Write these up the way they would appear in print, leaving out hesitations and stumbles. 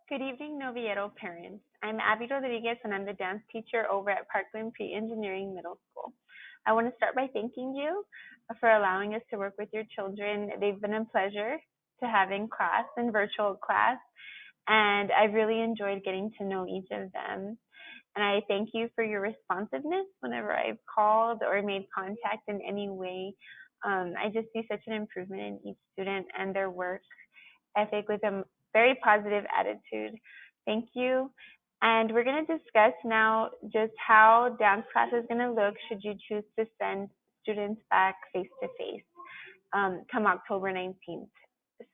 Good evening, Novieto parents. I'm Abby Rodriguez, and I'm the dance teacher over at Parkland Pre-Engineering Middle School. I want to start by thanking you for allowing us to work with your children. They've been a pleasure to have in class, in virtual class, and I've really enjoyed getting to know each of them. And I thank you for your responsiveness whenever I've called or made contact in any way. I just see such an improvement in each student and their work ethic with a very positive attitude. Thank you. And we're going to discuss now just how dance class is going to look should you choose to send students back face to face come October 19th.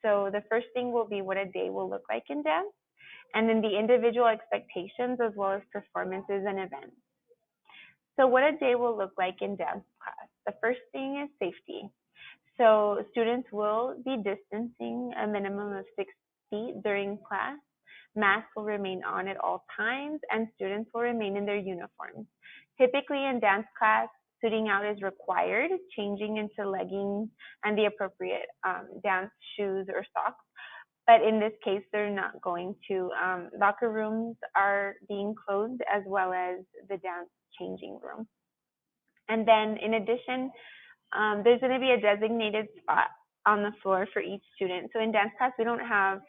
So the first thing will be what a day will look like in dance, and then the individual expectations as well as performances and events. So what a day will look like in dance class. The first thing is safety. So students will be distancing a minimum of 6 feet during class. Masks will remain on at all times, and students will remain in their uniforms. Typically in dance class, suiting out is required, changing into leggings and the appropriate dance shoes or socks. But in this case, they're not going to. Locker rooms are being closed as well as the dance changing room. And then in addition, there's going to be a designated spot on the floor for each student. So in dance class, we don't have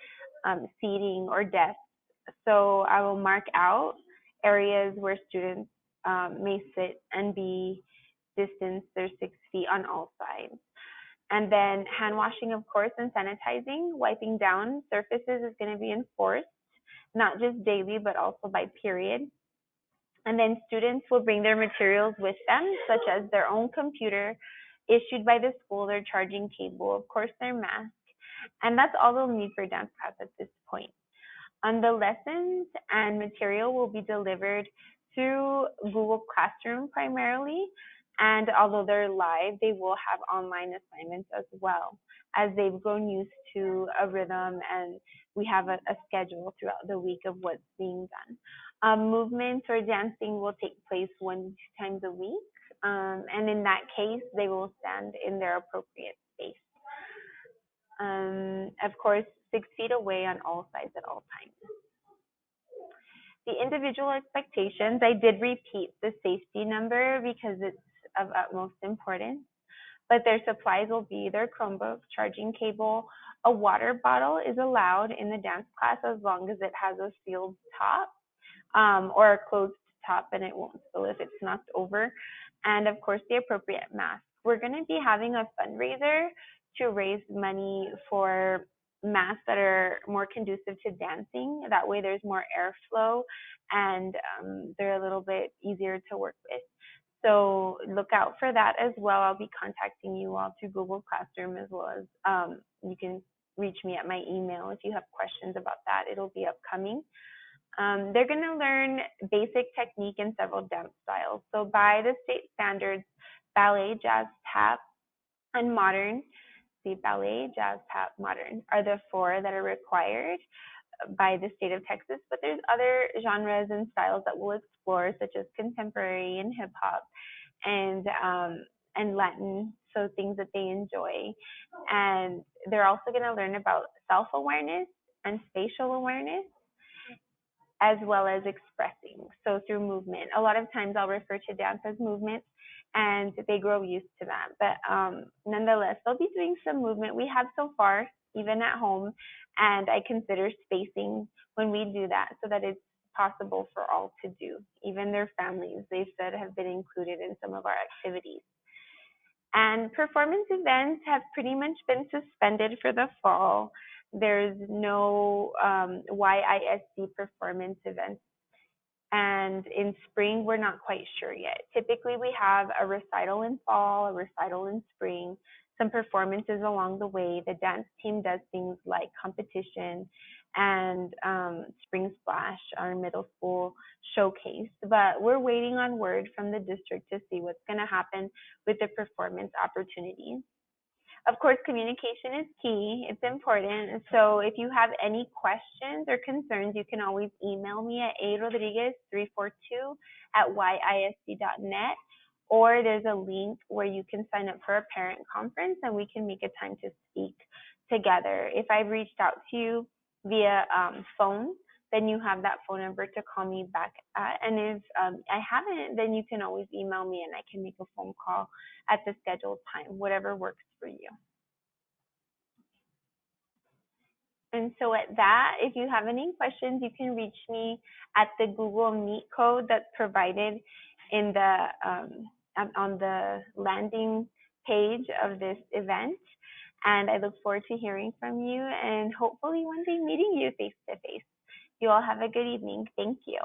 seating or desks. So I will mark out areas where students may sit and be distanced. There's 6 feet on all sides. And then hand washing, of course, and sanitizing, wiping down surfaces is going to be enforced, not just daily, but also by period. And then students will bring their materials with them, such as their own computer issued by the school, their charging cable, of course, their mask. And that's all they'll need for dance class at this point. The lessons and material will be delivered through Google Classroom primarily. And although they're live, they will have online assignments as well, as they've grown used to a rhythm and we have a schedule throughout the week of what's being done. Movements or dancing will take place 1 to 2 times a week. And in that case, they will stand in their appropriate space. Of course, 6 feet away on all sides at all times. The individual expectations, I did repeat the safety number because it's of utmost importance, but their supplies will be their Chromebook, charging cable, a water bottle is allowed in the dance class as long as it has a sealed top or a closed top and it won't spill if it's knocked over, and of course the appropriate mask. We're going to be having a fundraiser to raise money for masks that are more conducive to dancing. That way there's more airflow and they're a little bit easier to work with. So look out for that as well. I'll be contacting you all through Google Classroom, as well as you can reach me at my email if you have questions about that. It'll be upcoming. They're going to learn basic technique in several dance styles. So by the state standards, ballet, jazz, tap, and modern. See, ballet, jazz, tap, modern are the 4 that are required by the state of Texas, but there's other genres and styles that we'll explore, such as contemporary and hip hop and Latin, so things that they enjoy. And they're also going to learn about self-awareness and spatial awareness, as well as expressing, so through movement. A lot of times I'll refer to dance as movement, and they grow used to that. But nonetheless, they'll be doing some movement. We have so far, even at home, and I consider spacing when we do that so that it's possible for all to do. Even their families, they've said, have been included in some of our activities. And performance events have pretty much been suspended for the fall. There's no YISD performance events. And in spring, we're not quite sure yet. Typically, we have a recital in fall, a recital in spring, some performances along the way. The dance team does things like competition and Spring Splash, our middle school showcase. But we're waiting on word from the district to see what's going to happen with the performance opportunities. Of course, communication is key. It's important. So if you have any questions or concerns, you can always email me at arodriguez342@yisd.net, or there's a link where you can sign up for a parent conference and we can make a time to speak together. If I've reached out to you via phone, then you have that phone number to call me back at. And if I haven't, then you can always email me and I can make a phone call at the scheduled time, whatever works for you. And so at that, if you have any questions, you can reach me at the Google Meet code that's provided in the on the landing page of this event. And I look forward to hearing from you and hopefully one day meeting you face to face. You all have a good evening. Thank you.